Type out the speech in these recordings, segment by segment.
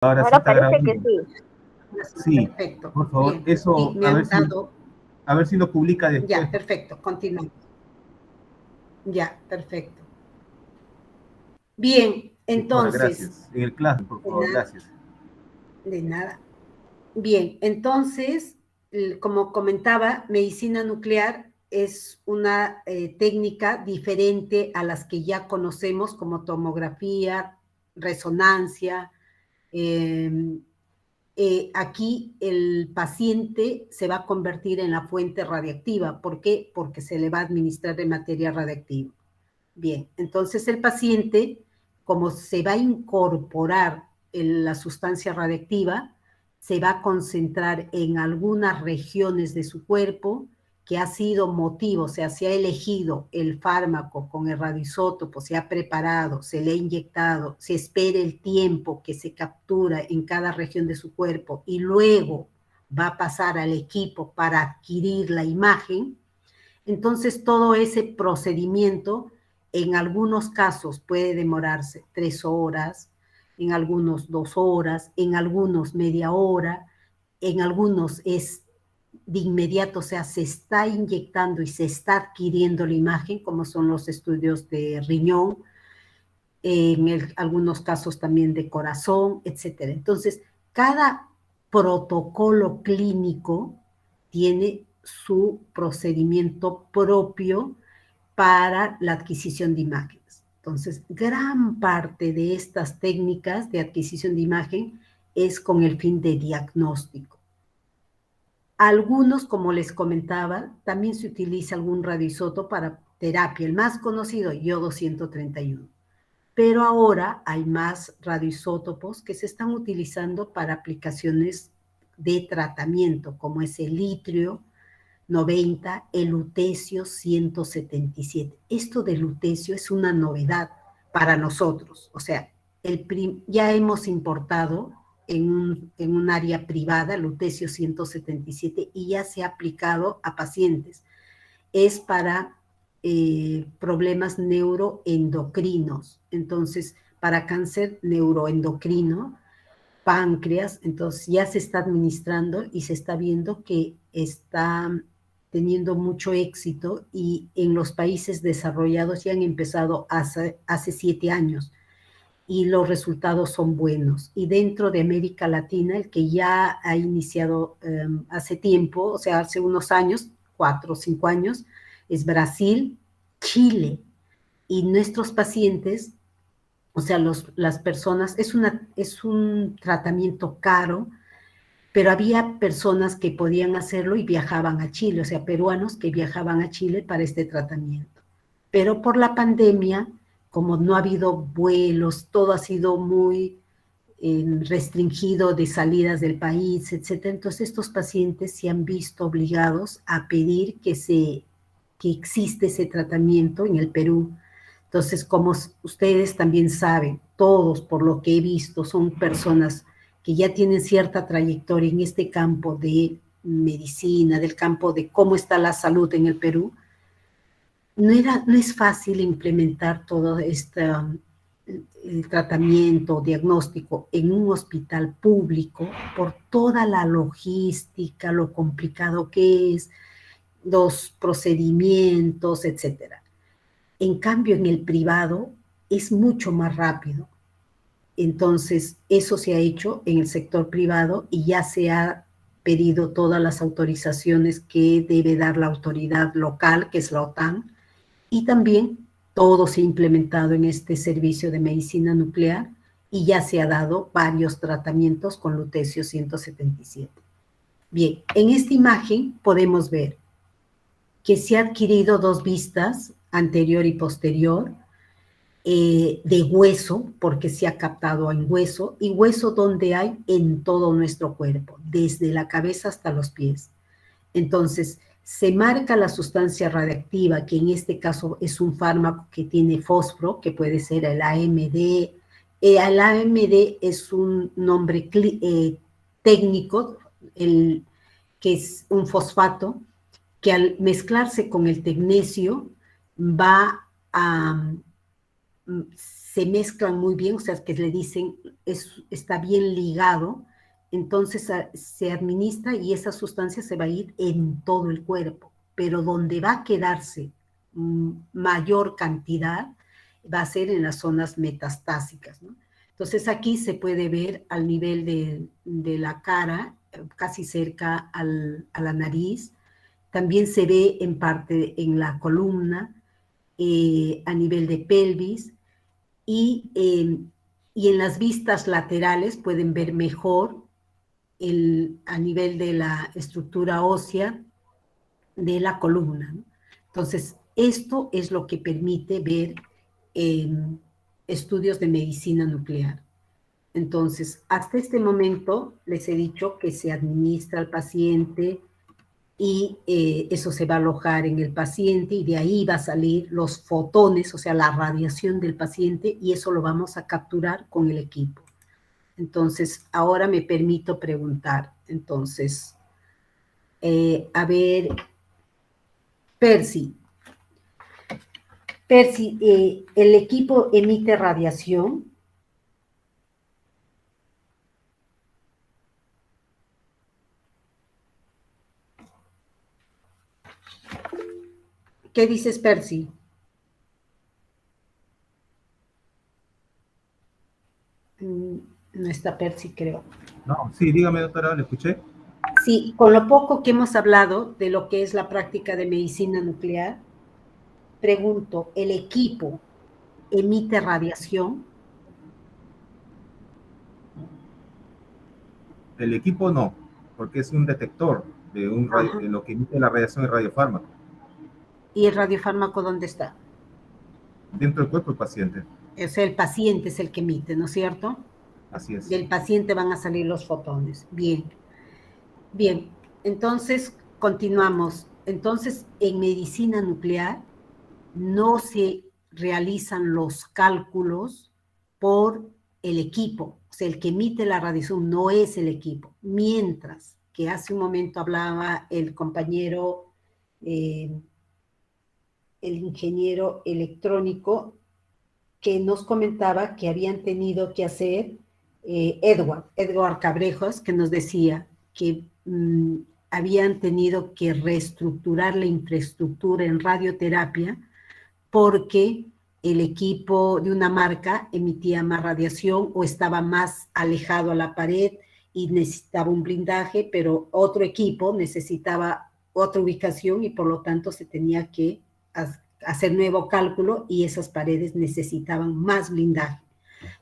Ahora sí Ahora está parece que grabando. sí. Sí, Perfecto. por favor, Bien. Sí, eso me han dado. a ver si lo publica después. Ya, perfecto. Continuamos. Ya, perfecto. Bien, Doctora, entonces, gracias. En el clase, por de favor, nada, gracias. de nada. Bien, entonces, como comentaba, medicina nuclear es una técnica diferente a las que ya conocemos como tomografía, resonancia. eh, Aquí el paciente se va a convertir en la fuente radiactiva. ¿Por qué? Porque se le va a administrar de materia radiactiva. Bien, entonces el paciente, como se va a incorporar la sustancia radiactiva, se va a concentrar en algunas regiones de su cuerpo que ha sido motivo, o sea, se ha elegido el fármaco con el radioisótopo, se ha preparado, se le ha inyectado, se espera el tiempo que se captura en cada región de su cuerpo y luego va a pasar al equipo para adquirir la imagen. Entonces, todo ese procedimiento en algunos casos puede demorarse 3 horas, en algunos 2 horas, en algunos media hora, en algunos es de inmediato, o sea, se está inyectando y se está adquiriendo la imagen, como son los estudios de riñón, algunos casos también de corazón, etcétera. Entonces, cada protocolo clínico tiene su procedimiento propio para la adquisición de imágenes. Entonces, gran parte de estas técnicas de adquisición de imagen es con el fin de diagnóstico. Algunos, como les comentaba, también se utiliza algún radioisótopo para terapia. El más conocido, yodo 131. Pero ahora hay más radioisótopos que se están utilizando para aplicaciones de tratamiento, como es el litrio 90, el lutecio 177. Esto del lutecio es una novedad para nosotros. O sea, ya hemos importado en un área privada lutecio 177 y ya se ha aplicado a pacientes. Es para problemas neuroendocrinos. Entonces, para cáncer neuroendocrino, páncreas, entonces ya se está administrando y se está viendo que está teniendo mucho éxito y en los países desarrollados ya han empezado hace 7 años y los resultados son buenos. Y dentro de América Latina, el que ya ha iniciado hace tiempo, o sea, hace unos años, 4 o 5 años, es Brasil, Chile. Y nuestros pacientes, o sea, las personas, es un tratamiento caro, pero había personas que podían hacerlo y viajaban a Chile, o sea, peruanos que viajaban a Chile para este tratamiento. Pero por la pandemia, como no ha habido vuelos, todo ha sido muy restringido de salidas del país, etcétera. Entonces estos pacientes se han visto obligados a pedir que existe ese tratamiento en el Perú. Entonces, como ustedes también saben, todos por lo que he visto son personas que ya tienen cierta trayectoria en este campo de medicina, del campo de cómo está la salud en el Perú. No es fácil implementar todo este el tratamiento, diagnóstico en un hospital público por toda la logística, lo complicado que es, los procedimientos, etcétera. En cambio, en el privado es mucho más rápido. Entonces, eso se ha hecho en el sector privado y ya se ha pedido todas las autorizaciones que debe dar la autoridad local, que es la OTAN, y también todo se ha implementado en este servicio de medicina nuclear y ya se ha dado varios tratamientos con lutecio 177. Bien, en esta imagen podemos ver que se ha adquirido dos vistas, anterior y posterior, de hueso, porque se ha captado en hueso, y hueso donde hay en todo nuestro cuerpo, desde la cabeza hasta los pies. Entonces, se marca la sustancia radiactiva, que en este caso es un fármaco que tiene fósforo, que puede ser el AMD. El AMD es un nombre técnico, que es un fosfato, que al mezclarse con el tecnecio va a se mezclan muy bien, o sea, que le dicen está bien ligado, entonces se administra y esa sustancia se va a ir en todo el cuerpo, pero donde va a quedarse mayor cantidad va a ser en las zonas metastásicas, ¿no? Entonces aquí se puede ver al nivel de la cara, casi cerca a la nariz, también se ve en parte en la columna, a nivel de pelvis, y en las vistas laterales pueden ver mejor a nivel de la estructura ósea de la columna, ¿no? Entonces, esto es lo que permite ver estudios de medicina nuclear. Entonces, hasta este momento les he dicho que se administra al paciente y eso se va a alojar en el paciente y de ahí va a salir los fotones, o sea, la radiación del paciente, y eso lo vamos a capturar con el equipo. Entonces, ahora me permito preguntar. Entonces, a ver, Percy, ¿el equipo emite radiación? ¿Qué dices, Percy? No está Percy, creo. No, sí, dígame, doctora, ¿le escuché? Sí, con lo poco que hemos hablado de lo que es la práctica de medicina nuclear, pregunto, ¿el equipo emite radiación? El equipo no, porque es un detector de lo que emite la radiación del radiofármaco. ¿Y el radiofármaco dónde está? Dentro del cuerpo del paciente. O sea, el paciente es el que emite, ¿no es cierto? Así es. Del paciente van a salir los fotones. Bien, bien. Entonces, continuamos. Entonces, en medicina nuclear no se realizan los cálculos por el equipo. O sea, el que emite la radiación no es el equipo. Mientras que hace un momento hablaba el compañero, el ingeniero electrónico, que nos comentaba que habían tenido que hacer, Edward Cabrejos, que nos decía que habían tenido que reestructurar la infraestructura en radioterapia porque el equipo de una marca emitía más radiación o estaba más alejado a la pared y necesitaba un blindaje, pero otro equipo necesitaba otra ubicación y por lo tanto se tenía que hacer nuevo cálculo y esas paredes necesitaban más blindaje.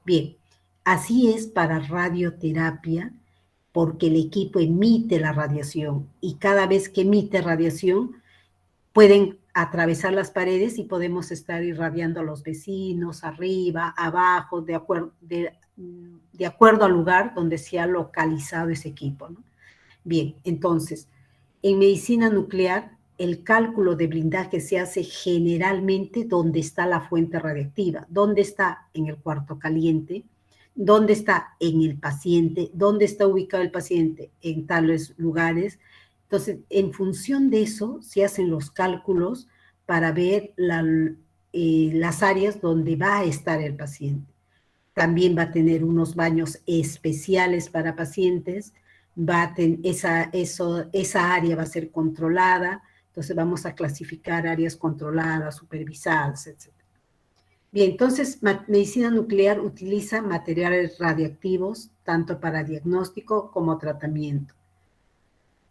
Bien, así es para radioterapia, porque el equipo emite la radiación y cada vez que emite radiación pueden atravesar las paredes y podemos estar irradiando a los vecinos, arriba, abajo, de acuerdo al lugar donde se ha localizado ese equipo, ¿no? Bien, entonces, en medicina nuclear, el cálculo de blindaje se hace generalmente donde está la fuente radiactiva, donde está en el cuarto caliente, donde está en el paciente, donde está ubicado el paciente en tales lugares. Entonces, en función de eso, se hacen los cálculos para ver las áreas donde va a estar el paciente. También va a tener unos baños especiales para pacientes, esa área va a ser controlada, entonces vamos a clasificar áreas controladas, supervisadas, etc. Bien, entonces medicina nuclear utiliza materiales radiactivos tanto para diagnóstico como tratamiento.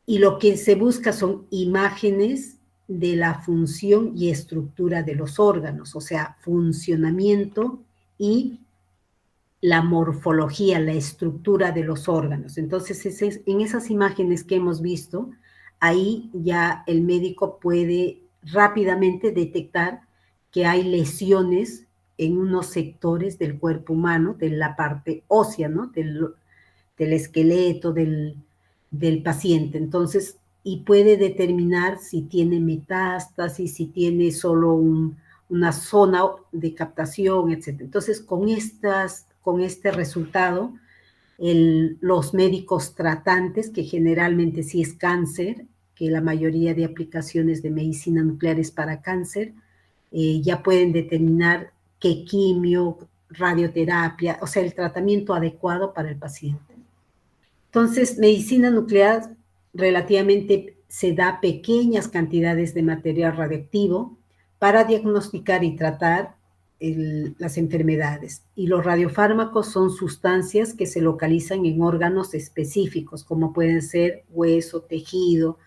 Y lo que se busca son imágenes de la función y estructura de los órganos, o sea, funcionamiento y la morfología, la estructura de los órganos. Entonces, en esas imágenes que hemos visto, ahí ya el médico puede rápidamente detectar que hay lesiones en unos sectores del cuerpo humano, de la parte ósea, ¿no? Del esqueleto, del paciente. Entonces, y puede determinar si tiene metástasis, si tiene solo una zona de captación, etc. Entonces, con este resultado, los médicos tratantes, que generalmente sí es cáncer, que la mayoría de aplicaciones de medicina nuclear es para cáncer, ya pueden determinar que quimio, radioterapia, o sea, el tratamiento adecuado para el paciente. Entonces, medicina nuclear relativamente se da pequeñas cantidades de material radioactivo para diagnosticar y tratar las enfermedades. Y los radiofármacos son sustancias que se localizan en órganos específicos, como pueden ser hueso, tejido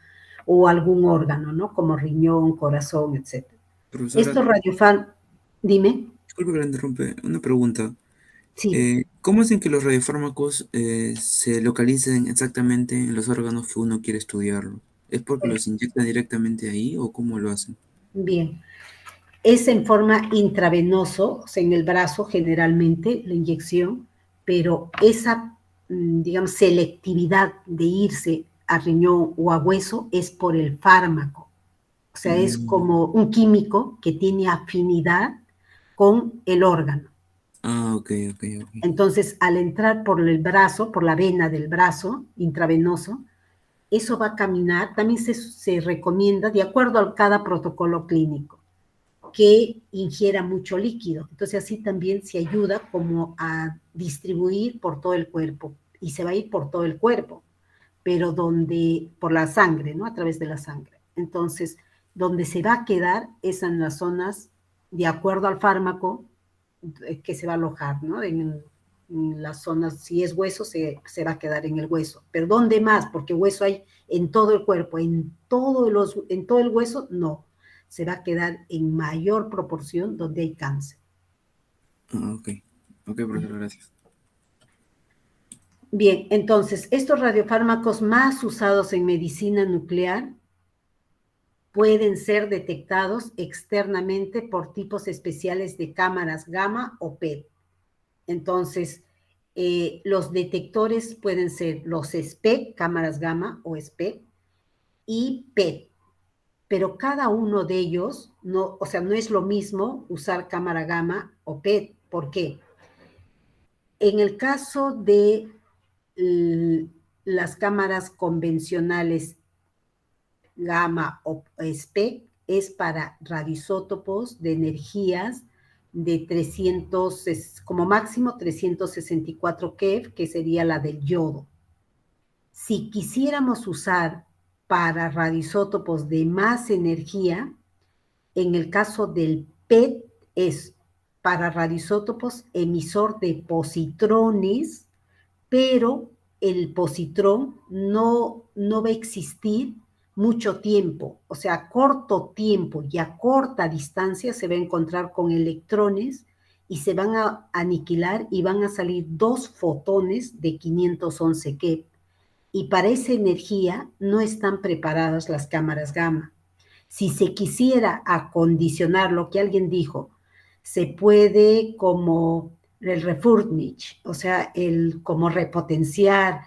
o algún órgano, ¿no? Como riñón, corazón, etc. Profesora, Estos radiofármacos, dime, disculpe que la interrumpe, una pregunta. sí. ¿Cómo hacen que los radiofármacos se localicen exactamente en los órganos que uno quiere estudiarlo? ¿Es porque los inyectan directamente ahí o cómo lo hacen? Bien, es en forma intravenoso, o sea, en el brazo generalmente la inyección, pero esa, digamos, selectividad de irse a riñón o a hueso es por el fármaco. O sea, es Mm. como un químico que tiene afinidad con el órgano. Ah, ok, ok, ok. Entonces, al entrar por el brazo, por la vena del brazo intravenoso, eso va a caminar, también se recomienda, de acuerdo a cada protocolo clínico, que ingiera mucho líquido. Entonces así también se ayuda como a distribuir por todo el cuerpo y se va a ir por todo el cuerpo, pero por la sangre, ¿no? A través de la sangre. Entonces, donde se va a quedar es en las zonas, de acuerdo al fármaco, que se va a alojar, ¿no? En las zonas, si es hueso, se va a quedar en el hueso. Pero ¿dónde más? Porque hueso hay en todo el cuerpo, en todo el hueso, no. Se va a quedar en mayor proporción donde hay cáncer. Ah, ok. Ok, profesor, gracias. Bien, entonces, estos radiofármacos más usados en medicina nuclear pueden ser detectados externamente por tipos especiales de cámaras gamma o PET. Entonces, los detectores pueden ser los SPEC, cámaras gamma o SPEC, y PET, pero cada uno de ellos, no, o sea, no es lo mismo usar cámara gamma o PET. ¿Por qué? En el caso de las cámaras convencionales gamma o SPEC, es para radioisótopos de energías de 300, como máximo 364 keV, que sería la del yodo. Si quisiéramos usar para radioisótopos de más energía, en el caso del PET es para radioisótopos emisor de positrones, pero el positrón no va a existir mucho tiempo, o sea, a corto tiempo y a corta distancia se va a encontrar con electrones y se van a aniquilar y van a salir dos fotones de 511 keV. Y para esa energía no están preparadas las cámaras gamma. Si se quisiera acondicionar lo que alguien dijo, se puede como el refurnish, o sea, como repotenciar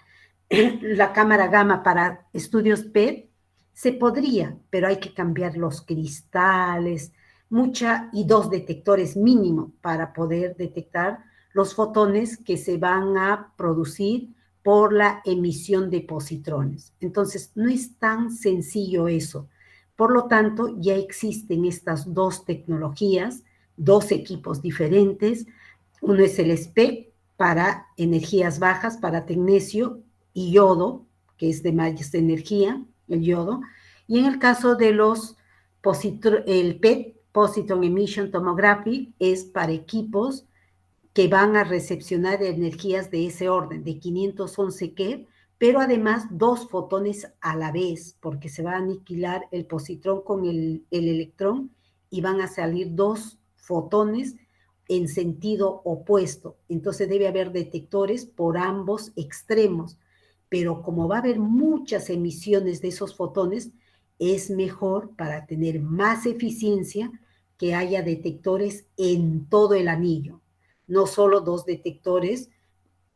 la cámara gamma para estudios PET, se podría, pero hay que cambiar los cristales, y dos detectores mínimo para poder detectar los fotones que se van a producir por la emisión de positrones. Entonces, no es tan sencillo eso. Por lo tanto, ya existen estas dos tecnologías, dos equipos diferentes. Uno es el SPEC para energías bajas, para tecnesio y yodo, que es de más energía, el yodo. Y en el caso de el PET, Positron Emission Tomography, es para equipos que van a recepcionar energías de ese orden, de 511 keV, pero además dos fotones a la vez, porque se va a aniquilar el positrón con el electrón y van a salir dos fotones en sentido opuesto. Entonces debe haber detectores por ambos extremos, pero como va a haber muchas emisiones de esos fotones, es mejor para tener más eficiencia que haya detectores en todo el anillo, no solo dos detectores,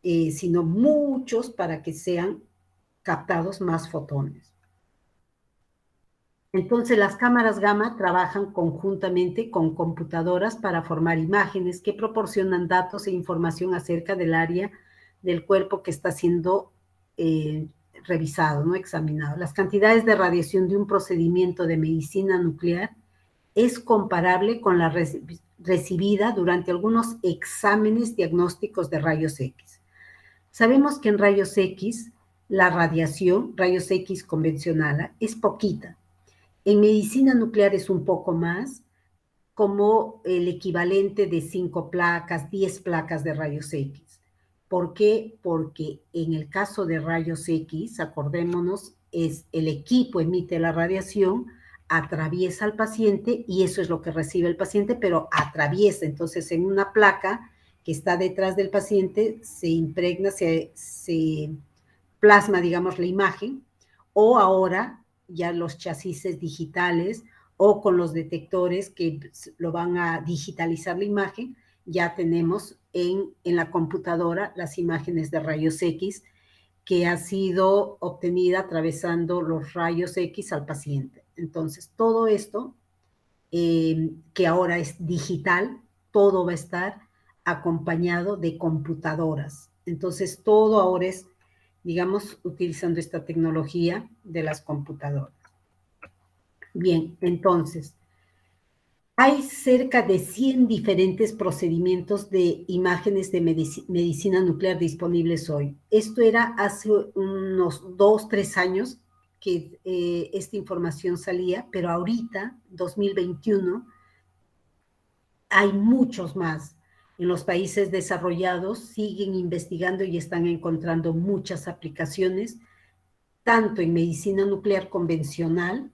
sino muchos para que sean captados más fotones. Entonces, las cámaras gamma trabajan conjuntamente con computadoras para formar imágenes que proporcionan datos e información acerca del área del cuerpo que está siendo revisado, ¿no? Examinado. Las cantidades de radiación de un procedimiento de medicina nuclear es comparable con la recibida durante algunos exámenes diagnósticos de rayos X. Sabemos que en rayos X, la radiación, rayos X convencional, es poquita. En medicina nuclear es un poco más, como el equivalente de 5 placas, 10 placas de rayos X. ¿Por qué? Porque en el caso de rayos X, acordémonos, es el equipo emite la radiación, atraviesa al paciente y eso es lo que recibe el paciente, pero atraviesa. Entonces, en una placa que está detrás del paciente se impregna, se plasma, digamos, la imagen, o ahora ya los chasis digitales o con los detectores que lo van a digitalizar la imagen, ya tenemos en la computadora las imágenes de rayos X que ha sido obtenida atravesando los rayos X al paciente. Entonces, todo esto, que ahora es digital, todo va a estar acompañado de computadoras. Entonces, todo ahora es, digamos, utilizando esta tecnología de las computadoras. Bien, entonces, hay cerca de 100 diferentes procedimientos de imágenes de medicina nuclear disponibles hoy. Esto era hace unos 2, 3 años que esta información salía, pero ahorita, 2021, hay muchos más. En los países desarrollados siguen investigando y están encontrando muchas aplicaciones, tanto en medicina nuclear convencional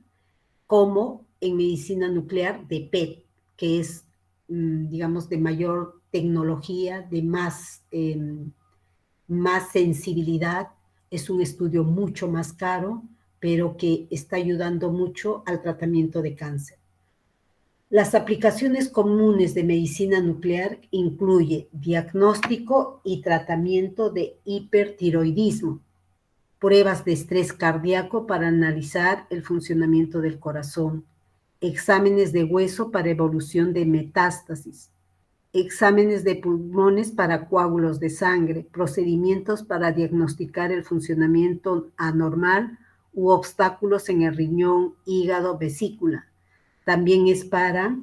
como en medicina nuclear de PET, que es, digamos, de mayor tecnología, de más sensibilidad. Es un estudio mucho más caro, pero que está ayudando mucho al tratamiento de cáncer. Las aplicaciones comunes de medicina nuclear incluye diagnóstico y tratamiento de hipertiroidismo, pruebas de estrés cardíaco para analizar el funcionamiento del corazón, exámenes de hueso para evolución de metástasis, exámenes de pulmones para coágulos de sangre, procedimientos para diagnosticar el funcionamiento anormal u obstáculos en el riñón, hígado, vesícula. También es para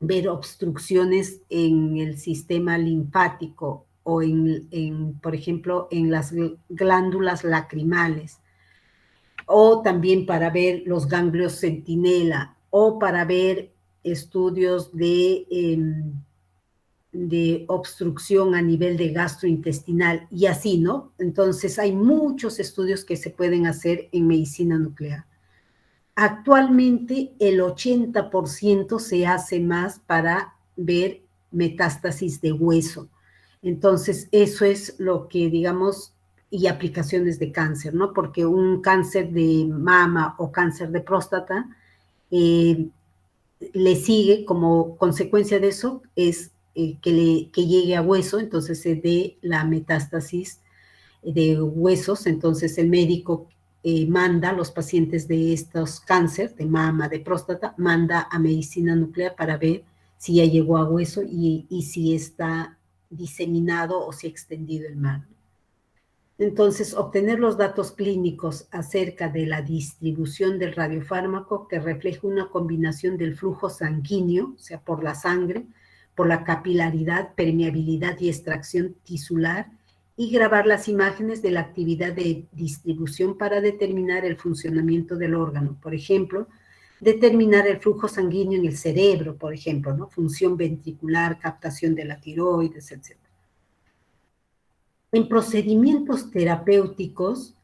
ver obstrucciones en el sistema linfático o por ejemplo, en las glándulas lacrimales, o también para ver los ganglios centinela, o para ver estudios de obstrucción a nivel de gastrointestinal y así, ¿no? Entonces hay muchos estudios que se pueden hacer en medicina nuclear. Actualmente el 80% se hace más para ver metástasis de hueso. Entonces eso es lo que, digamos, y aplicaciones de cáncer, ¿no? Porque un cáncer de mama o cáncer de próstata le sigue como consecuencia de eso es que llegue a hueso, entonces se dé la metástasis de huesos, entonces el médico manda a los pacientes de estos cáncer, de mama, de próstata, manda a medicina nuclear para ver si ya llegó a hueso y si está diseminado o si ha extendido el mal. Entonces, obtener los datos clínicos acerca de la distribución del radiofármaco que refleja una combinación del flujo sanguíneo, o sea, por la sangre, por la capilaridad, permeabilidad y extracción tisular, y grabar las imágenes de la actividad de distribución para determinar el funcionamiento del órgano. Por ejemplo, determinar el flujo sanguíneo en el cerebro, por ejemplo, ¿no? Función ventricular, captación de la tiroides, etc. En procedimientos terapéuticos,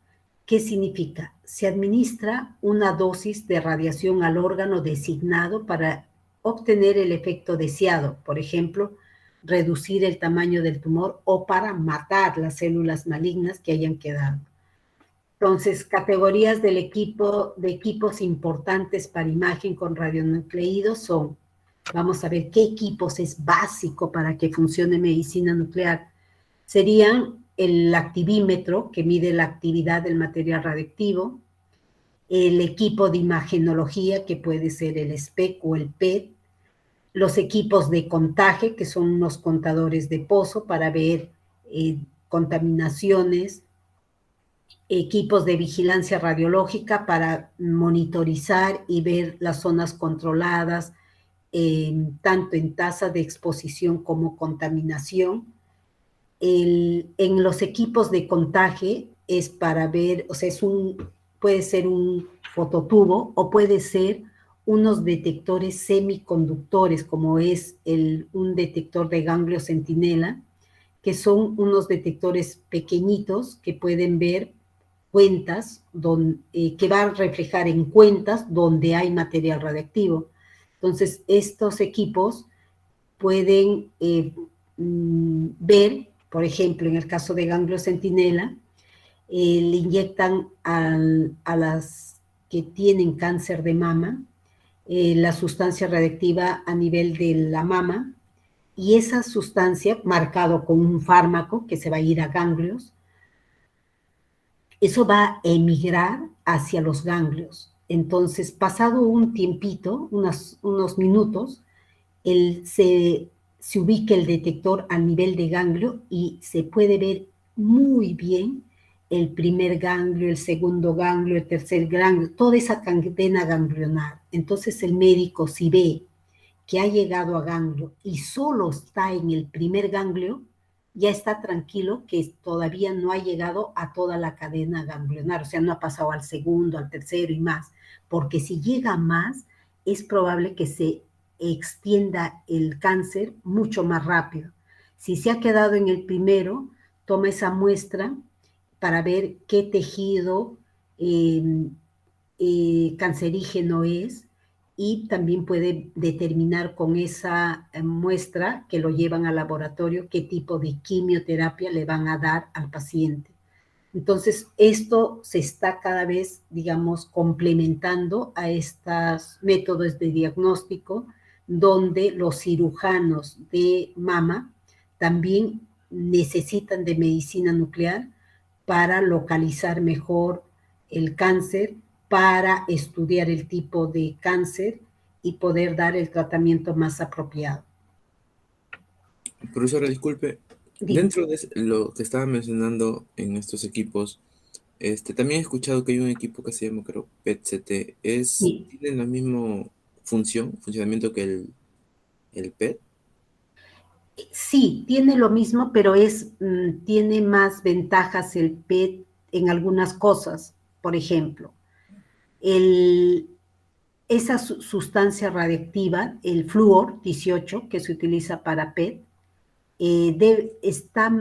¿qué significa? Se administra una dosis de radiación al órgano designado para obtener el efecto deseado, por ejemplo, reducir el tamaño del tumor o para matar las células malignas que hayan quedado. Entonces, categorías de equipos importantes para imagen con radionucleidos son, vamos a ver qué equipos es básico para que funcione medicina nuclear. Serían el activímetro, que mide la actividad del material radiactivo, el equipo de imagenología, que puede ser el SPEC o el PET, los equipos de contaje, que son unos contadores de pozo para ver contaminaciones, equipos de vigilancia radiológica para monitorizar y ver las zonas controladas tanto en tasa de exposición como contaminación. En los equipos de contaje es para ver, o sea, puede ser un fototubo o puede ser unos detectores semiconductores, como es un detector de ganglio centinela, que son unos detectores pequeñitos que pueden ver cuentas, que va a reflejar en cuentas donde hay material radiactivo. Entonces, estos equipos pueden ver, por ejemplo, en el caso de ganglio centinela, le inyectan a las que tienen cáncer de mama la sustancia radiactiva a nivel de la mama, y esa sustancia, marcado con un fármaco que se va a ir a ganglios, eso va a emigrar hacia los ganglios. Entonces, pasado un tiempito, unos minutos, se ubica el detector al nivel de ganglio y se puede ver muy bien el primer ganglio, el segundo ganglio, el tercer ganglio, toda esa cadena ganglionar. Entonces el médico, si ve que ha llegado a ganglio y solo está en el primer ganglio, ya está tranquilo que todavía no ha llegado a toda la cadena ganglionar, o sea, no ha pasado al segundo, al tercero y más, porque si llega más, es probable que se extienda el cáncer mucho más rápido. Si se ha quedado en el primero, toma esa muestra para ver qué tejido cancerígeno es, y también puede determinar con esa muestra que lo llevan al laboratorio qué tipo de quimioterapia le van a dar al paciente. Entonces, esto se está cada vez, digamos, complementando a estos métodos de diagnóstico, donde los cirujanos de mama también necesitan de medicina nuclear para localizar mejor el cáncer, para estudiar el tipo de cáncer y poder dar el tratamiento más apropiado. Profesora, disculpe, Dime. dentro de lo que estaba mencionando en estos equipos, también he escuchado que hay un equipo que se llama, creo, PET-CT. Sí. ¿Tiene la misma funcionamiento que el PET? Sí, tiene lo mismo, pero tiene más ventajas el PET en algunas cosas. Por ejemplo, esa sustancia radiactiva, el flúor 18, que se utiliza para PET, está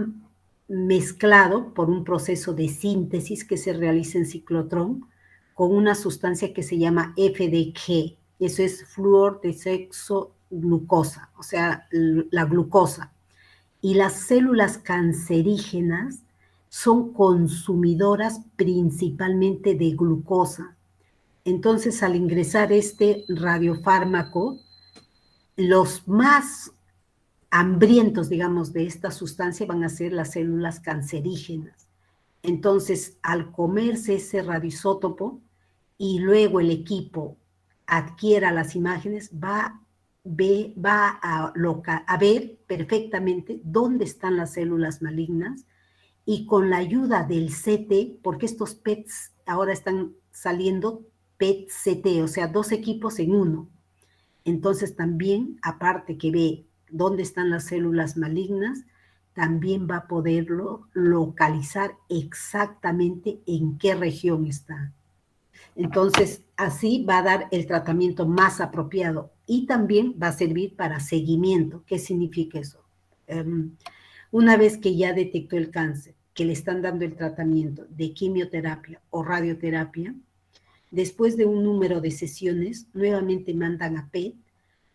mezclado por un proceso de síntesis que se realiza en ciclotrón con una sustancia que se llama FDG. Eso es flúor glucosa, o sea, la glucosa. Y las células cancerígenas son consumidoras principalmente de glucosa. Entonces, al ingresar este radiofármaco, los más hambrientos, digamos, de esta sustancia van a ser las células cancerígenas. Entonces, al comerse ese radioisótopo y luego el equipo adquiera las imágenes, va a ver perfectamente dónde están las células malignas, y con la ayuda del CT, porque estos PETs ahora están saliendo PET-CT, o sea, dos equipos en uno. Entonces también, aparte que ve dónde están las células malignas, también va a poderlo localizar exactamente en qué región está. Entonces, así va a dar el tratamiento más apropiado y también va a servir para seguimiento. ¿Qué significa eso? Una vez que ya detectó el cáncer, que le están dando el tratamiento de quimioterapia o radioterapia, después de un número de sesiones, nuevamente mandan a PET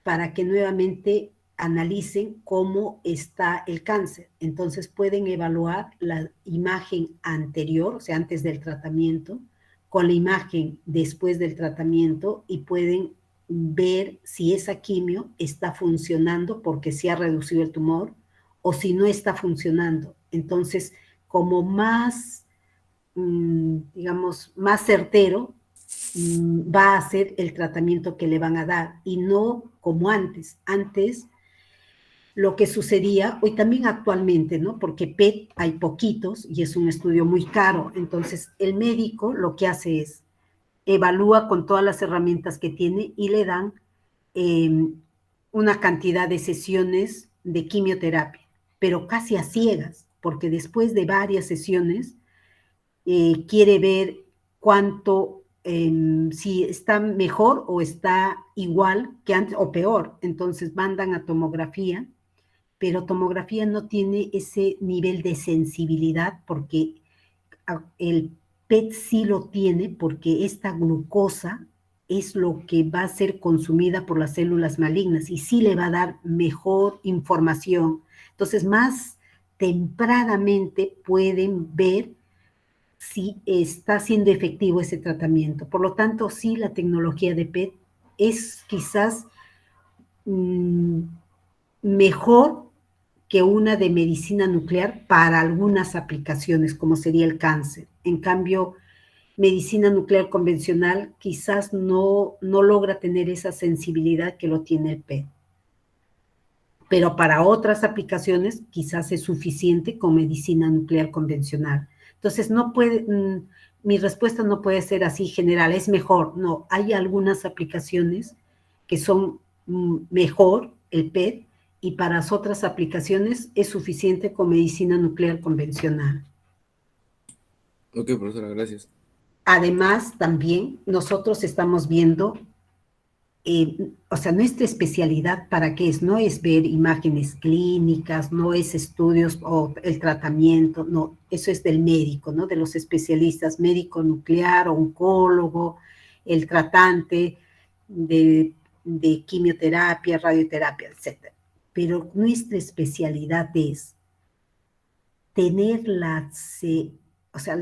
para que nuevamente analicen cómo está el cáncer. Entonces pueden evaluar la imagen anterior, o sea, antes del tratamiento, con la imagen después del tratamiento, y pueden ver si esa quimio está funcionando porque se ha reducido el tumor o si no está funcionando. Entonces, como más, digamos, más certero, va a ser el tratamiento que le van a dar, y no como antes. Antes lo que sucedía, hoy también actualmente, ¿no? Porque PET hay poquitos y es un estudio muy caro. Entonces el médico lo que hace es evalúa con todas las herramientas que tiene y le dan una cantidad de sesiones de quimioterapia, pero casi a ciegas, porque después de varias sesiones quiere ver cuánto, si está mejor o está igual que antes o peor. Entonces mandan a tomografía, pero tomografía no tiene ese nivel de sensibilidad porque el PET sí lo tiene, porque esta glucosa es lo que va a ser consumida por las células malignas y sí le va a dar mejor información. Entonces, más tempranamente pueden ver si está siendo efectivo ese tratamiento. Por lo tanto, sí, la tecnología de PET es quizás mejor que una de medicina nuclear para algunas aplicaciones, como sería el cáncer. En cambio, medicina nuclear convencional quizás no logra tener esa sensibilidad que lo tiene el PET. Pero para otras aplicaciones quizás es suficiente con medicina nuclear convencional. Entonces, no puede, mi respuesta no puede ser así general, es mejor. No, hay algunas aplicaciones que son mejor el PET y para otras aplicaciones es suficiente con medicina nuclear convencional. Ok, profesora, gracias. Además, también nosotros estamos viendo, o sea, nuestra especialidad para qué es, no es ver imágenes clínicas, no es estudios o el tratamiento, no, eso es del médico, ¿no? De los especialistas, médico nuclear, oncólogo, el tratante de quimioterapia, radioterapia, etc. Pero nuestra especialidad es tener o sea,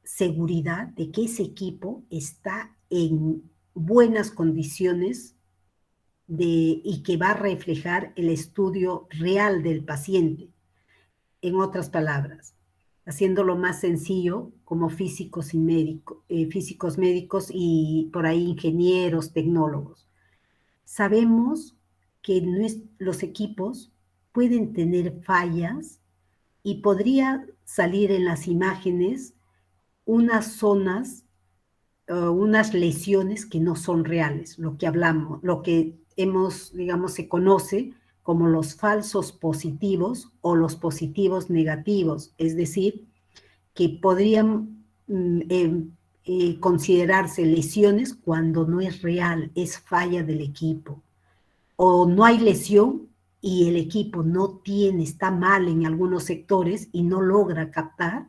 seguridad de que ese equipo está en buenas condiciones y que va a reflejar el estudio real del paciente. En otras palabras, haciéndolo más sencillo, como físicos médicos y por ahí ingenieros, tecnólogos. Sabemos que los equipos pueden tener fallas y podría salir en las imágenes unas zonas, unas lesiones que no son reales, lo que hablamos, lo que digamos, se conoce como los falsos positivos o los positivos negativos, es decir, que podrían considerarse lesiones cuando no es real, es falla del equipo. O no hay lesión y el equipo está mal en algunos sectores y no logra captar,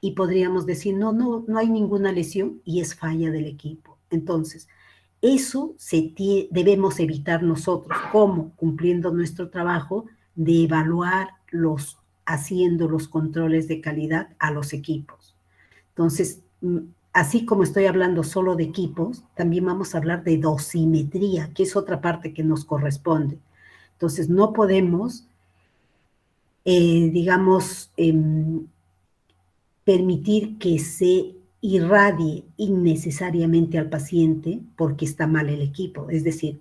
y podríamos decir, no hay ninguna lesión y es falla del equipo. Entonces, eso debemos evitar nosotros, ¿cómo? Cumpliendo nuestro trabajo de evaluar haciendo los controles de calidad a los equipos. Entonces, así como estoy hablando solo de equipos, también vamos a hablar de dosimetría, que es otra parte que nos corresponde. Entonces, no podemos, digamos, permitir que se irradie innecesariamente al paciente porque está mal el equipo. Es decir,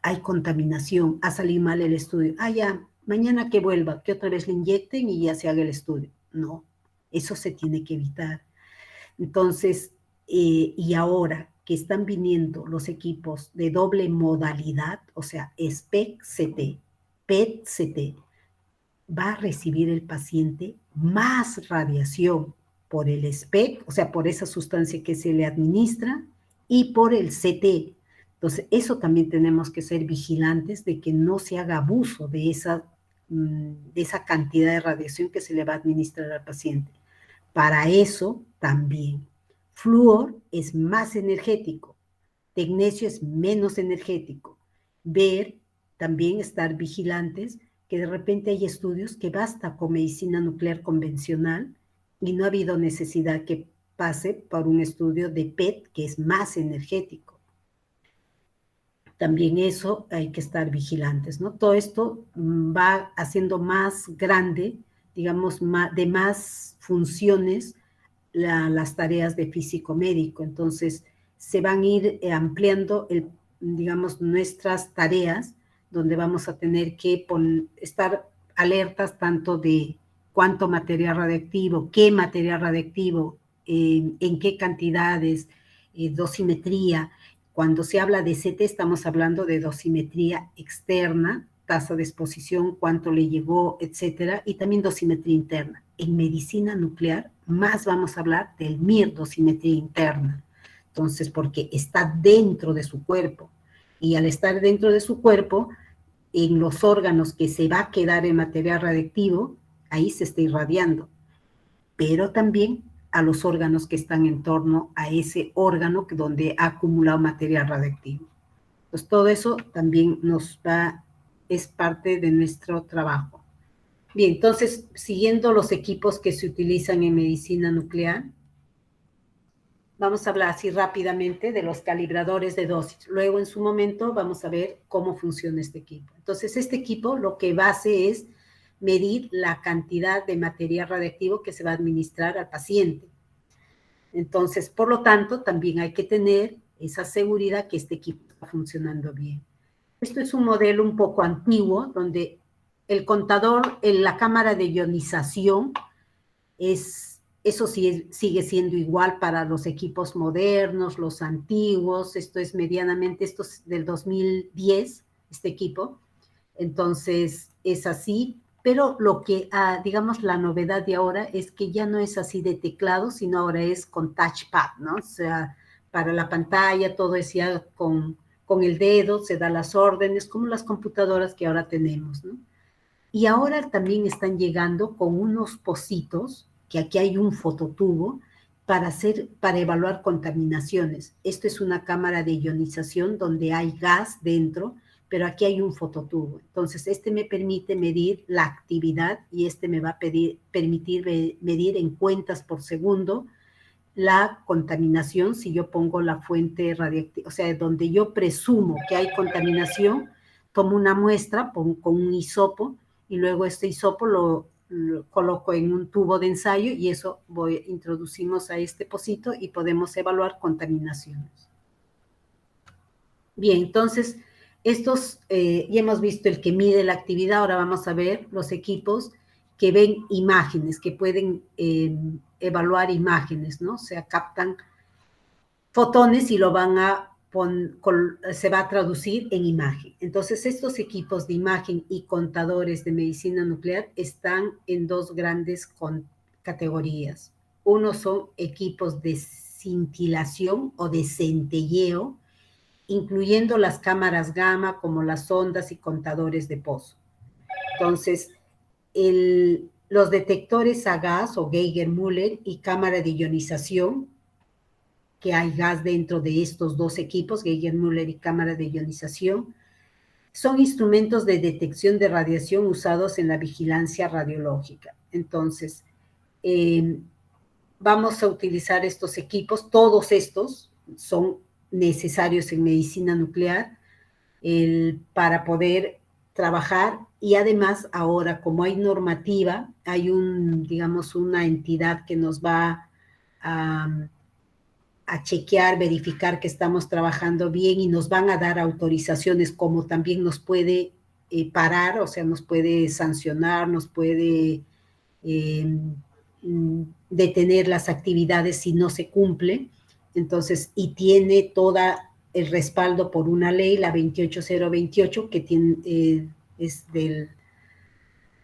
hay contaminación, ha salido mal el estudio. Ya, mañana que vuelva, que otra vez le inyecten y ya se haga el estudio. No, eso se tiene que evitar. Entonces, y ahora que están viniendo los equipos de doble modalidad, o sea, SPECT-CT, PET-CT, va a recibir el paciente más radiación por el SPECT, o sea, por esa sustancia que se le administra, y por el CT. Entonces, eso también tenemos que ser vigilantes de que no se haga abuso de esa cantidad de radiación que se le va a administrar al paciente. Para eso también. Flúor es más energético, tecnecio es menos energético. También estar vigilantes que de repente hay estudios que basta con medicina nuclear convencional y no ha habido necesidad que pase por un estudio de PET que es más energético. También eso hay que estar vigilantes, ¿no? Todo esto va haciendo más grande, digamos, de más funciones las tareas de físico médico. Entonces, se van a ir ampliando, digamos, nuestras tareas, donde vamos a tener que estar alertas tanto de cuánto material radiactivo, qué material radiactivo, en qué cantidades, dosimetría, Cuando se habla de CT estamos hablando de dosimetría externa, tasa de exposición, cuánto le llegó, etcétera, y también dosimetría interna. En medicina nuclear más vamos a hablar del MIR, dosimetría interna. Entonces, porque está dentro de su cuerpo, y al estar dentro de su cuerpo, en los órganos que se va a quedar en material radiactivo, ahí se está irradiando, pero también a los órganos que están en torno a ese órgano donde ha acumulado material radiactivo. Pues todo eso también es parte de nuestro trabajo. Bien, entonces, siguiendo los equipos que se utilizan en medicina nuclear, vamos a hablar así rápidamente de los calibradores de dosis. Luego, en su momento, vamos a ver cómo funciona este equipo. Entonces, este equipo lo que hace es medir la cantidad de material radiactivo que se va a administrar al paciente. Entonces, por lo tanto, también hay que tener esa seguridad que este equipo está funcionando bien. Esto es un modelo un poco antiguo, donde el contador en la cámara de ionización eso sí sigue siendo igual para los equipos modernos, los antiguos. Esto es del 2010, este equipo. Entonces, es así. Pero lo que, digamos, la novedad de ahora es que ya no es así de teclado, sino ahora es con touchpad, ¿no? O sea, para la pantalla, todo es ya con el dedo, se da las órdenes, como las computadoras que ahora tenemos, ¿no? Y ahora también están llegando con unos pocitos, que aquí hay un fototubo, para evaluar contaminaciones. Esto es una cámara de ionización donde hay gas dentro, pero aquí hay un fototubo. Entonces, este me permite medir la actividad y este me va a permitir medir en cuentas por segundo la contaminación si yo pongo la fuente radiactiva, o sea, donde yo presumo que hay contaminación, tomo una muestra con un hisopo y luego este hisopo lo coloco en un tubo de ensayo y eso introducimos a este pocito y podemos evaluar contaminaciones. Bien, entonces, ya hemos visto el que mide la actividad, ahora vamos a ver los equipos que ven imágenes, que pueden evaluar imágenes, ¿no? O sea, captan fotones y se va a traducir en imagen. Entonces, estos equipos de imagen y contadores de medicina nuclear están en dos grandes categorías. Uno son equipos de cintilación o de centelleo, incluyendo las cámaras gamma como las sondas y contadores de pozo. Entonces, los detectores a gas o Geiger-Müller y cámara de ionización, que hay gas dentro de estos dos equipos, Geiger-Müller y cámara de ionización, son instrumentos de detección de radiación usados en la vigilancia radiológica. Entonces, vamos a utilizar estos equipos, todos estos son necesarios en medicina nuclear para poder trabajar y además ahora como hay normativa, hay digamos una entidad que nos va a chequear, verificar que estamos trabajando bien y nos van a dar autorizaciones como también nos puede parar, o sea, nos puede sancionar, nos puede detener las actividades si no se cumple. Entonces, y tiene toda el respaldo por una ley, la 28028, que es de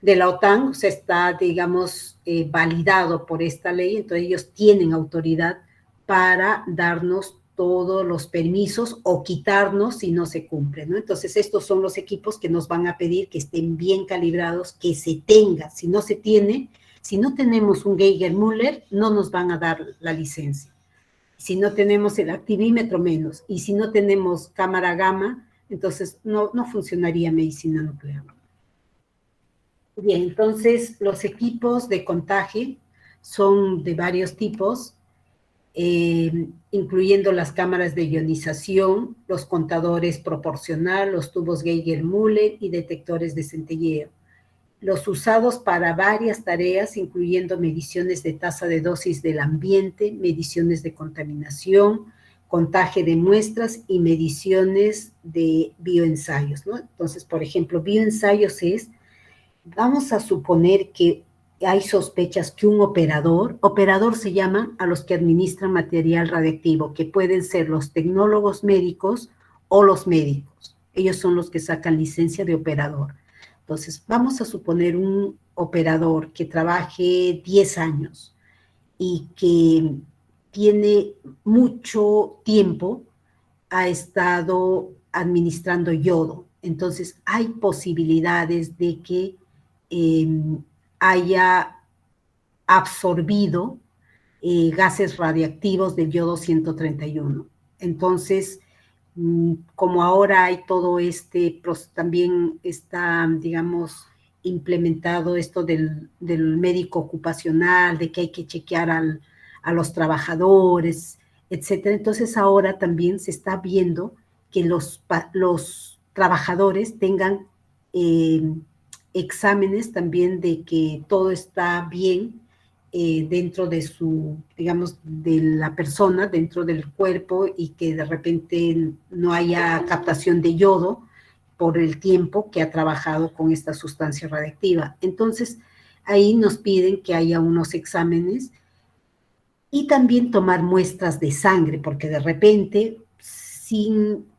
la OTAN, o sea, está, digamos, validado por esta ley, entonces ellos tienen autoridad para darnos todos los permisos o quitarnos si no se cumple, ¿no? Entonces, estos son los equipos que nos van a pedir que estén bien calibrados, que se tenga. Si no se tiene, si no tenemos un Geiger-Müller, no nos van a dar la licencia. Si no tenemos el activímetro, menos. Y si no tenemos cámara gamma, entonces no funcionaría medicina nuclear. Bien, entonces los equipos de contagio son de varios tipos, incluyendo las cámaras de ionización, los contadores proporcional, los tubos Geiger-Müller y detectores de centelleo. Los usados para varias tareas, incluyendo mediciones de tasa de dosis del ambiente, mediciones de contaminación, contagio de muestras y mediciones de bioensayos, ¿no? Entonces, por ejemplo, bioensayos vamos a suponer que hay sospechas que un operador se llaman a los que administran material radiactivo, que pueden ser los tecnólogos médicos o los médicos. Ellos son los que sacan licencia de operador. Entonces, vamos a suponer un operador que trabaje 10 años y que tiene mucho tiempo, ha estado administrando yodo. Entonces, hay posibilidades de que haya absorbido gases radiactivos del yodo 131. Entonces, como ahora hay todo también está, digamos, implementado esto del médico ocupacional, de que hay que chequear a los trabajadores, etcétera. Entonces ahora también se está viendo que los trabajadores tengan exámenes también de que todo está bien dentro de digamos, de la persona, dentro del cuerpo, y que de repente no haya captación de yodo por el tiempo que ha trabajado con esta sustancia radiactiva. Entonces, ahí nos piden que haya unos exámenes y también tomar muestras de sangre, porque de repente,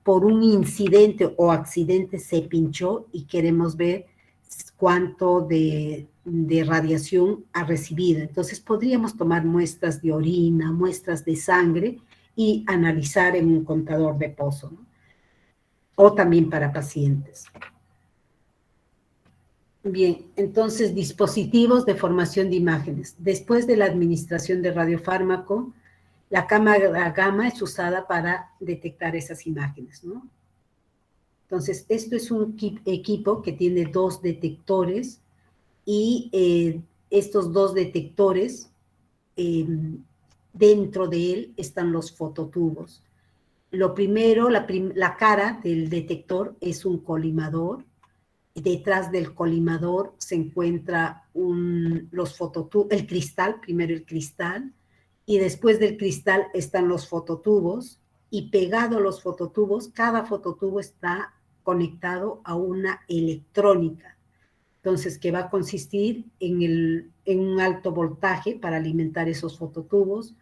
por un incidente o accidente se pinchó y queremos ver cuánto de radiación ha recibido. Entonces podríamos tomar muestras de orina, muestras de sangre y analizar en un contador de pozo, ¿no? O también para pacientes. Bien, entonces dispositivos de formación de imágenes. Después de la administración de radiofármaco, la cámara gamma es usada para detectar esas imágenes, ¿no? Entonces, esto es un equipo que tiene 2 detectores y estos 2 detectores, dentro de él están los fototubos. Lo primero, la cara del detector es un colimador. Detrás del colimador se encuentra el cristal, primero el cristal, y después del cristal están los fototubos, y pegado a los fototubos, cada fototubo está conectado a una electrónica. Entonces, que va a consistir en un alto voltaje para alimentar esos fototubos,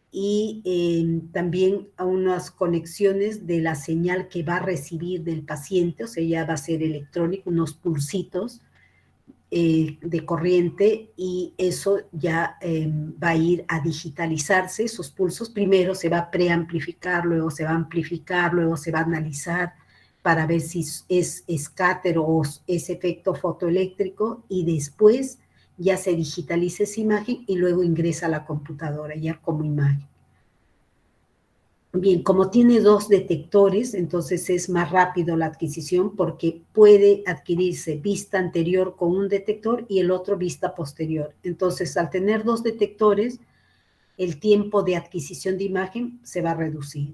y también a unas conexiones de la señal que va a recibir del paciente, o sea, ya va a ser electrónico, unos pulsitos de corriente, y eso ya va a ir a digitalizarse, esos pulsos. Primero se va a preamplificar, luego se va a amplificar, luego se va a analizar para ver si es escáter o es efecto fotoeléctrico, y después ya se digitaliza esa imagen y luego ingresa a la computadora ya como imagen. Bien, como tiene 2 detectores, entonces es más rápido la adquisición, porque puede adquirirse vista anterior con un detector y el otro vista posterior. Entonces, al tener 2 detectores, el tiempo de adquisición de imagen se va a reducir.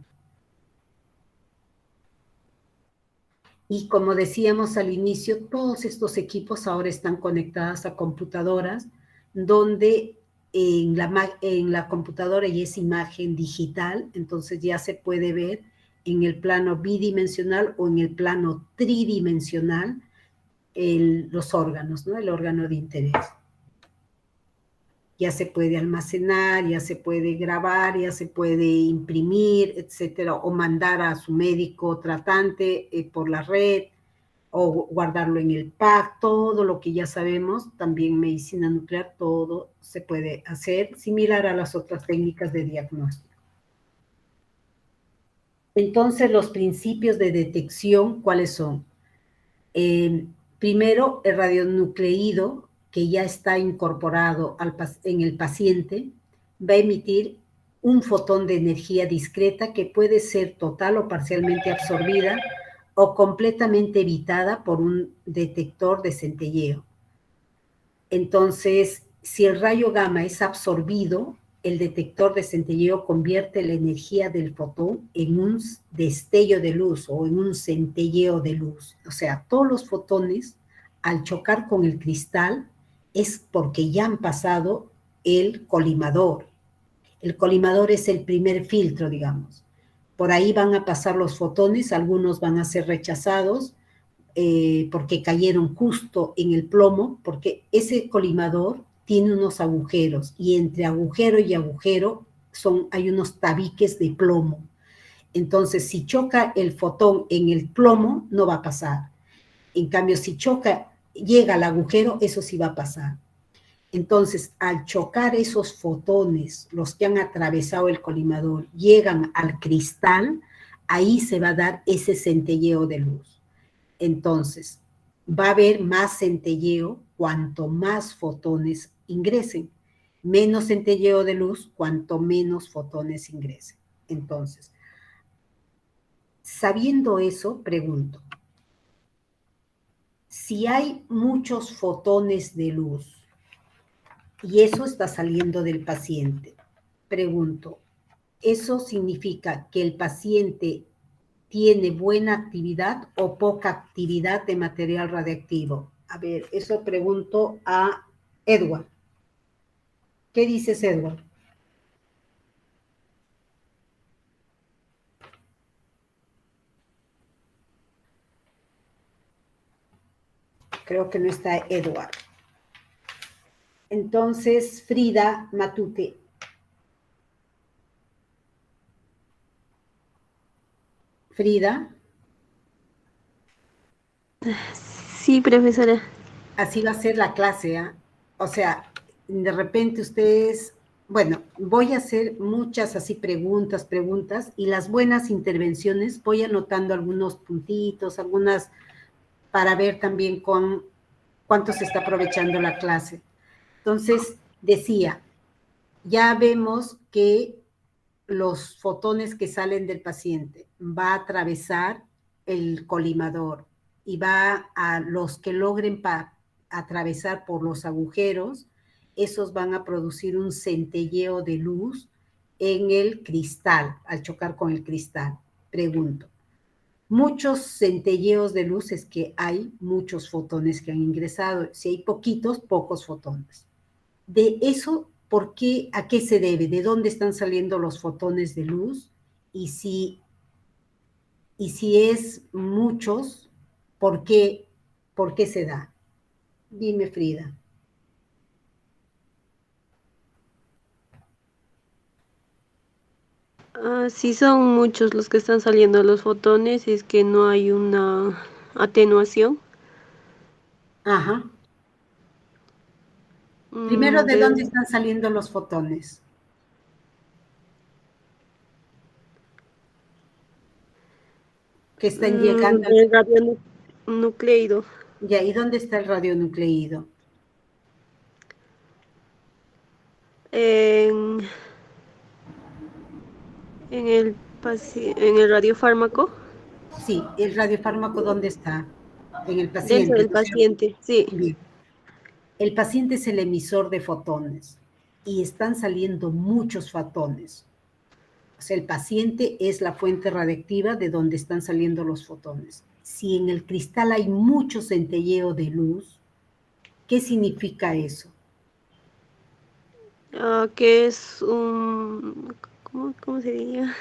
Y como decíamos al inicio, todos estos equipos ahora están conectados a computadoras, donde en la computadora ya es imagen digital, entonces ya se puede ver en el plano bidimensional o en el plano tridimensional los órganos, ¿no? El órgano de interés. Ya se puede almacenar, ya se puede grabar, ya se puede imprimir, etcétera, o mandar a su médico tratante por la red, o guardarlo en el PAC. Todo lo que ya sabemos, también medicina nuclear, todo se puede hacer similar a las otras técnicas de diagnóstico. Entonces, los principios de detección, ¿cuáles son? Primero, el radionucleido, que ya está incorporado en el paciente, va a emitir un fotón de energía discreta que puede ser total o parcialmente absorbida o completamente evitada por un detector de centelleo. Entonces, si el rayo gamma es absorbido, el detector de centelleo convierte la energía del fotón en un destello de luz o en un centelleo de luz. O sea, todos los fotones, al chocar con el cristal, es porque ya han pasado el colimador. El colimador es el primer filtro, digamos. Por ahí van a pasar los fotones, algunos van a ser rechazados porque cayeron justo en el plomo, porque ese colimador tiene unos agujeros y entre agujero y agujero hay unos tabiques de plomo. Entonces, si choca el fotón en el plomo, no va a pasar. En cambio, si llega al agujero, eso sí va a pasar. Entonces, al chocar esos fotones, los que han atravesado el colimador, llegan al cristal, ahí se va a dar ese centelleo de luz. Entonces, va a haber más centelleo cuanto más fotones ingresen. Menos centelleo de luz cuanto menos fotones ingresen. Entonces, sabiendo eso, pregunto, si hay muchos fotones de luz y eso está saliendo del paciente, pregunto, ¿eso significa que el paciente tiene buena actividad o poca actividad de material radiactivo? A ver, eso pregunto a Edward. ¿Qué dices, Edward? Creo que no está Edward. Entonces, Frida Matute. Frida. Sí, profesora. Así va a ser la clase, ¿eh? O sea, de repente ustedes, bueno, voy a hacer muchas así preguntas, y las buenas intervenciones voy anotando algunos puntitos, algunas para ver también cuánto se está aprovechando la clase. Entonces, decía, ya vemos que los fotones que salen del paciente va a atravesar el colimador y va a los que logren atravesar por los agujeros, esos van a producir un centelleo de luz en el cristal, al chocar con el cristal. Pregunto, muchos centelleos de luz es que hay muchos fotones que han ingresado. Si hay poquitos, pocos fotones. De eso, ¿por qué? ¿A qué se debe? ¿De dónde están saliendo los fotones de luz? Y si es muchos, ¿por qué se da? Dime, Frida. Si son muchos los que están saliendo los fotones, es que no hay una atenuación. Ajá. Primero, ¿de dónde están saliendo los fotones? Que están llegando. Del radionucleido. Ya, ¿y dónde está el radionucleído? En el radiofármaco. Sí, ¿el radiofármaco dónde está? En el paciente. Dentro del paciente, sí. Bien. El paciente es el emisor de fotones y están saliendo muchos fotones. O sea, el paciente es la fuente radiactiva de donde están saliendo los fotones. Si en el cristal hay mucho centelleo de luz, ¿qué significa eso? Que es un... ¿Cómo se diría?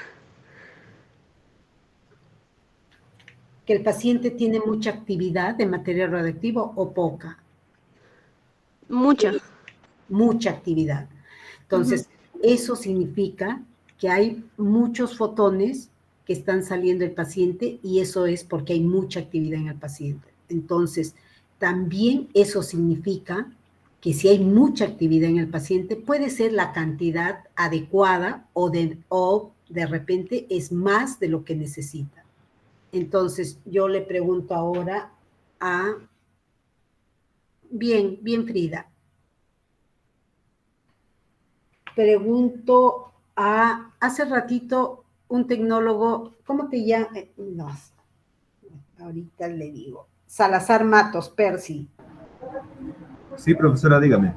¿Que el paciente tiene mucha actividad de material radiactivo o poca? Mucha. Mucha actividad. Entonces, eso significa que hay muchos fotones que están saliendo del paciente y eso es porque hay mucha actividad en el paciente. Entonces, también eso significa que si hay mucha actividad en el paciente, puede ser la cantidad adecuada o de repente es más de lo que necesita. Entonces, yo le pregunto ahora a... Bien, Frida. Pregunto hace ratito un tecnólogo, ¿cómo te llamas? No, ahorita le digo. Salazar Matos, Percy. Sí, profesora, dígame.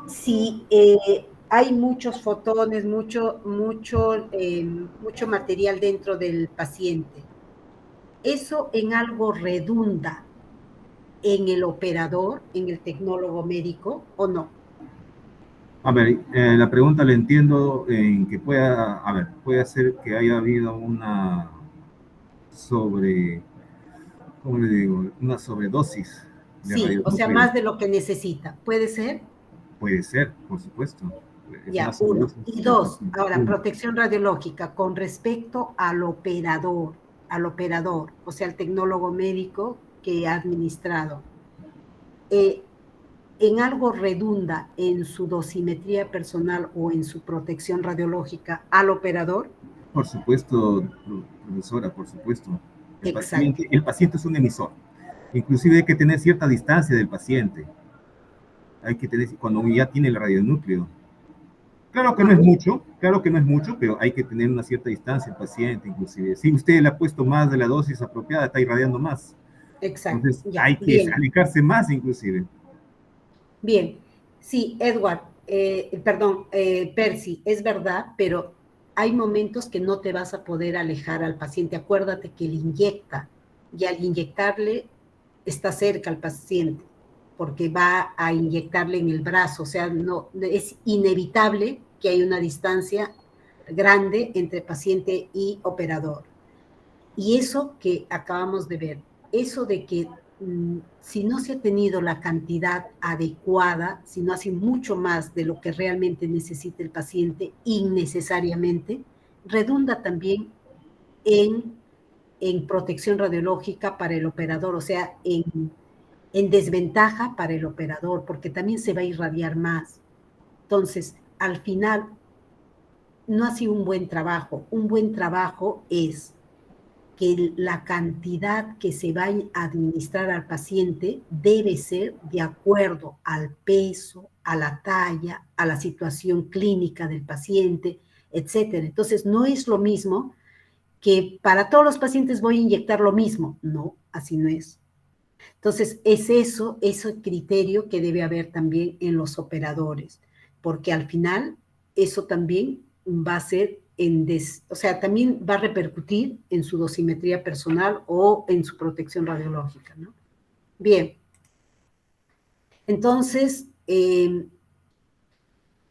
Si hay muchos fotones, mucho material dentro del paciente, ¿eso en algo redunda en el operador, en el tecnólogo médico o no? A ver, la pregunta la entiendo en que puede ser que haya habido ¿cómo le digo? Una sobredosis Sí, o sea, más de lo que necesita. ¿Puede ser? Puede ser, por supuesto. Es Ya, más uno. oneroso Y el dos, paciente. ahora, Uno. protección radiológica con respecto al operador, o sea, al tecnólogo médico que ha administrado. Eh, ¿En algo redunda en su dosimetría personal o en su protección radiológica al operador? Por supuesto, profesora, por supuesto. Exacto. El paciente es un emisor. Inclusive hay que tener cierta distancia del paciente. Hay que tener, cuando ya tiene el radionúcleo. Ajá, Claro que no es mucho, pero hay que tener una cierta distancia el paciente, inclusive. Si usted le ha puesto más de la dosis apropiada, está irradiando más. exacto. Entonces Ya, hay que bien. alejarse más, inclusive. Bien, sí, Edward, perdón, Percy, es verdad, pero hay momentos que no te vas a poder alejar al paciente. Acuérdate que le inyecta y al inyectarle está cerca al paciente porque va a inyectarle en el brazo, o sea, no es inevitable que hay una distancia grande entre paciente y operador. Y eso que acabamos de ver, eso de que si no se ha tenido la cantidad adecuada, si no hace mucho más de lo que realmente necesita el paciente innecesariamente, redunda también en, en protección radiológica para el operador, o sea, en desventaja para el operador, porque también se va a irradiar más. Entonces, al final, no ha sido un buen trabajo. Un buen trabajo es que la cantidad que se va a administrar al paciente debe ser de acuerdo al peso, a la talla, a la situación clínica del paciente, etcétera. Entonces, no es lo mismo que para todos los pacientes voy a inyectar lo mismo. No, así no es. Entonces, es eso, ese criterio que debe haber también en los operadores, porque al final eso también va a ser o sea, también va a repercutir en su dosimetría personal o en su protección radiológica, ¿no? Bien, entonces, el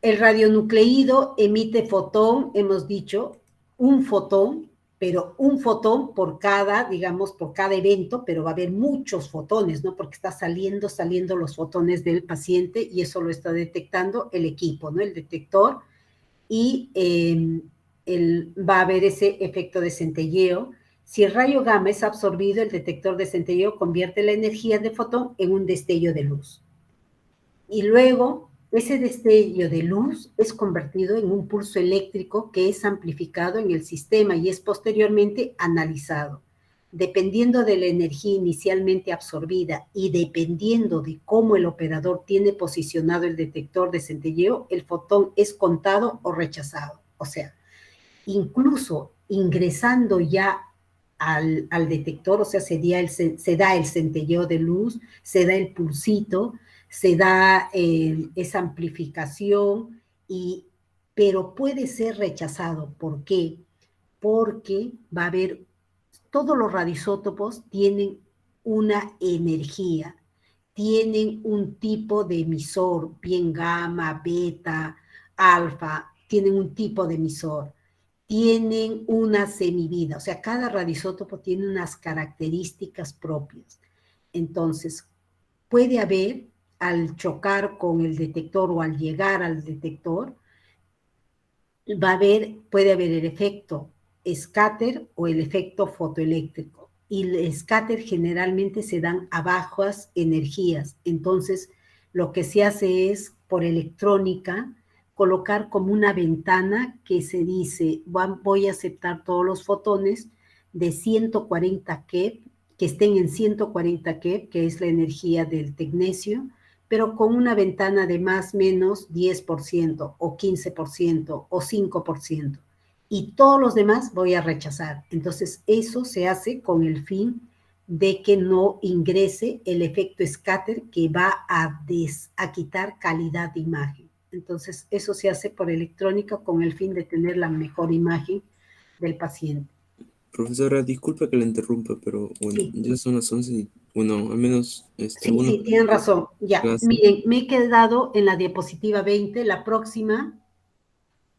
radionucleído emite fotón, hemos dicho, un fotón, pero un fotón por cada, digamos, por cada evento, pero va a haber muchos fotones, ¿no? Porque está saliendo los fotones del paciente y eso lo está detectando el equipo, ¿no? El detector y va a haber ese efecto de centelleo. Si el rayo gamma es absorbido, el detector de centelleo convierte la energía de fotón en un destello de luz. Y luego ese destello de luz es convertido en un pulso eléctrico que es amplificado en el sistema y es posteriormente analizado. Dependiendo de la energía inicialmente absorbida y dependiendo de cómo el operador tiene posicionado el detector de centelleo, el fotón es contado o rechazado. O sea, incluso ingresando ya al detector, o sea, se da el centelleo de luz, se da el pulsito, se da esa amplificación, pero puede ser rechazado. ¿Por qué? Porque va a haber, todos los radioisótopos tienen una energía, tienen un tipo de emisor, bien gamma, beta, alfa, tienen un tipo de emisor, tienen una semivida, o sea, cada radioisótopo tiene unas características propias. Entonces, puede haber, al chocar con el detector o al llegar al detector, puede haber el efecto scatter o el efecto fotoeléctrico. Y el scatter generalmente se dan a bajas energías. Entonces, lo que se hace es, por electrónica, colocar como una ventana que se dice, voy a aceptar todos los fotones de 140 keV, que estén en 140 keV, que es la energía del tecnecio, pero con una ventana de más o menos 10% o 15% o 5%. Y todos los demás voy a rechazar. Entonces, eso se hace con el fin de que no ingrese el efecto scatter que va a quitar calidad de imagen. Entonces, eso se hace por electrónica con el fin de tener la mejor imagen del paciente. Profesora, disculpa que la interrumpa, pero bueno, Sí. ya son las 11 y bueno, al menos Sí, tienen razón. Ya, clase. miren, me he quedado en la diapositiva 20, la próxima,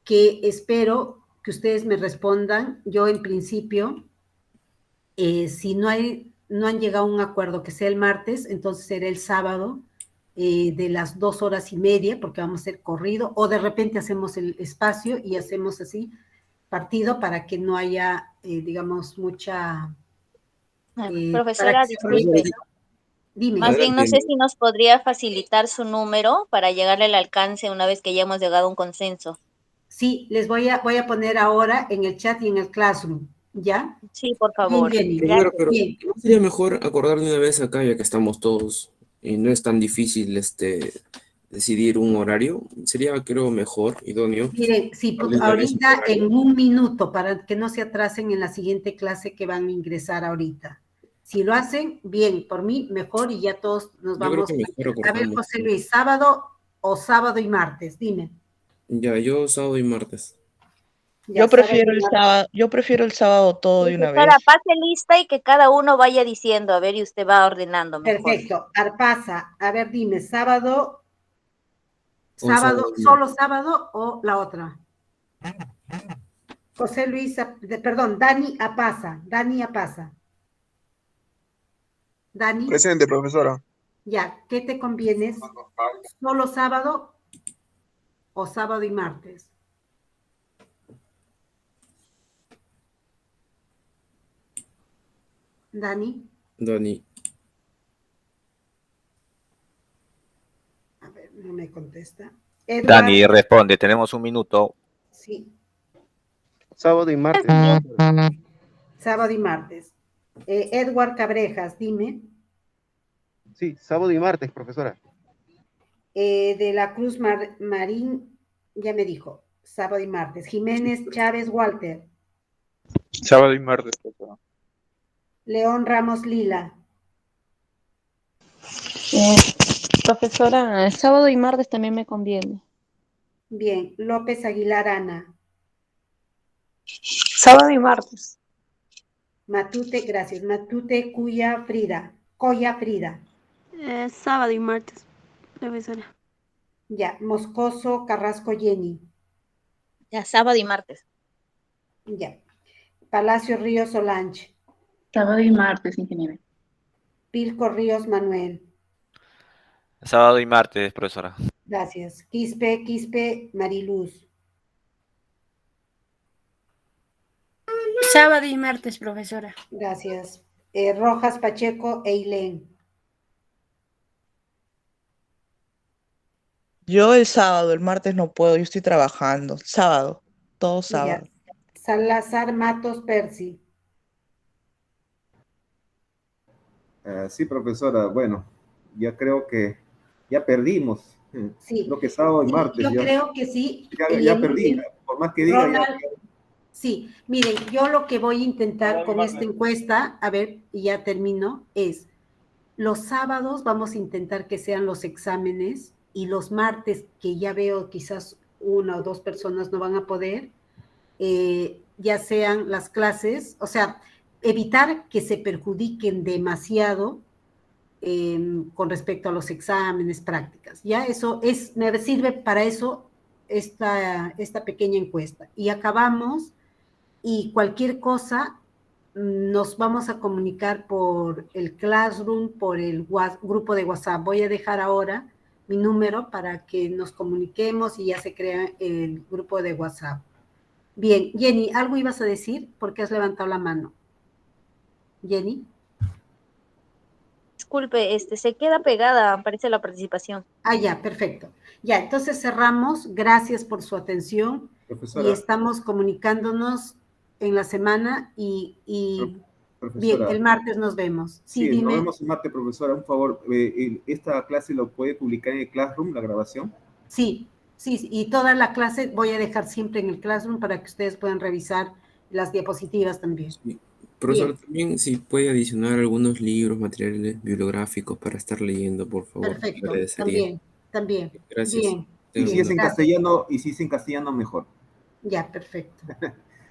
que espero que ustedes me respondan. Yo, en principio, si no hay no han llegado a un acuerdo que sea el martes, entonces será el sábado de las 2 horas y media, porque vamos a hacer corrido, o de repente hacemos el espacio y hacemos así partido para que no haya, digamos, mucha... para Profesora, que se disculpe, aproveche. Dime. más bien no sé Adelante. si nos podría facilitar su número para llegarle al alcance una vez que ya hemos llegado a un consenso. Sí, les voy a poner ahora en el chat y en el Classroom, ¿ya? Sí, por Bien, favor. Jenny. Profesora, Gracias. pero Bien. ¿no sería mejor acordar de una vez acá, ya que estamos todos y no es tan difícil decidir un horario? Sería, creo, mejor, idóneo. Miren, sí, Darle una vez un ahorita horario. en un minuto, para que no se atrasen en la siguiente clase que van a ingresar ahorita. Si lo hacen, bien, por mí, mejor, y ya todos nos Yo creo vamos. que mejor A ver, acordamos. José Luis, ¿sábado o sábado y martes? Dime. Ya, yo sábado y martes. Ya, Yo prefiero y el martes. sábado, todo de una Profesora, vez. pase lista y que cada uno vaya diciendo, a ver, y usted va ordenando mejor. Perfecto. Arpasa, a ver, dime, sábado, O sábado y solo martes. sábado o la otra. José Luis, perdón, Dani Apasa. Dani, Presente, profesora. ya, ¿qué te conviene? ¿Solo sábado o sábado y martes? Dani, Dani. a ver, no me contesta. Edward, Dani responde, tenemos un minuto. sí, Sábado y martes. sábado y martes. Edward Cabrejas, dime. Sí, sábado y martes, profesora. De la Cruz Marín, ya me dijo, sábado y martes. Jiménez Chávez Walter. Sábado y martes, profesora. León Ramos Lila. Profesora, sábado y martes también me conviene. Bien, López Aguilar Ana. Sábado y martes. Matute, gracias. Matute Coya Frida. Sábado y martes, profesora. Ya, Moscoso Carrasco Jenny. Ya, sábado y martes. Ya. Palacio Ríos Solange. Sábado y martes, ingeniero. Pilco Ríos Manuel. Sábado y martes, profesora. Gracias. Quispe Mariluz. Sábado y martes, profesora. Gracias. Rojas Pacheco Eileen. Yo el sábado, el martes no puedo, yo estoy trabajando. Sábado, todo sábado. Ya. Salazar Matos Percy. Sí, profesora, bueno, ya creo que ya perdimos. Sí. Creo que sábado y Sí, martes. yo ya, creo que sí. ya perdí. Por más que diga, Ronald, sí, miren, yo lo que voy a intentar con esta encuesta, a ver, y ya termino, es los sábados vamos a intentar que sean los exámenes y los martes, que ya veo quizás una o dos personas no van a poder, ya sean las clases, o sea, evitar que se perjudiquen demasiado con respecto a los exámenes, prácticas. Ya eso me sirve para eso esta pequeña encuesta. Y acabamos, y cualquier cosa nos vamos a comunicar por el Classroom, por el grupo de WhatsApp. Voy a dejar ahora mi número para que nos comuniquemos y ya se crea el grupo de WhatsApp. Bien, Jenny, ¿algo ibas a decir? Porque has levantado la mano. Jenny. Disculpe, se queda pegada, aparece la participación. Ah, ya, perfecto. Ya, entonces cerramos. Gracias por su atención. Profesora. Y estamos comunicándonos en la semana y bien, el martes nos vemos. Sí, dime. nos vemos el martes, profesora. Un favor, ¿esta clase lo puede publicar en el Classroom, la grabación? Sí, y toda la clase voy a dejar siempre en el Classroom para que ustedes puedan revisar las diapositivas también. Sí. Profesor, también si puede adicionar algunos libros, materiales bibliográficos para estar leyendo, por favor. Perfecto, también. Gracias. Bien. Y si es en castellano, mejor. Ya, perfecto.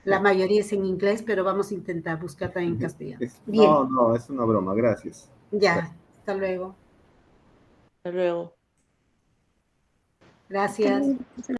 La mayoría es en inglés, pero vamos a intentar buscar también en castellano. Bien. No, es una broma, gracias. Ya, hasta luego. Hasta luego. Gracias.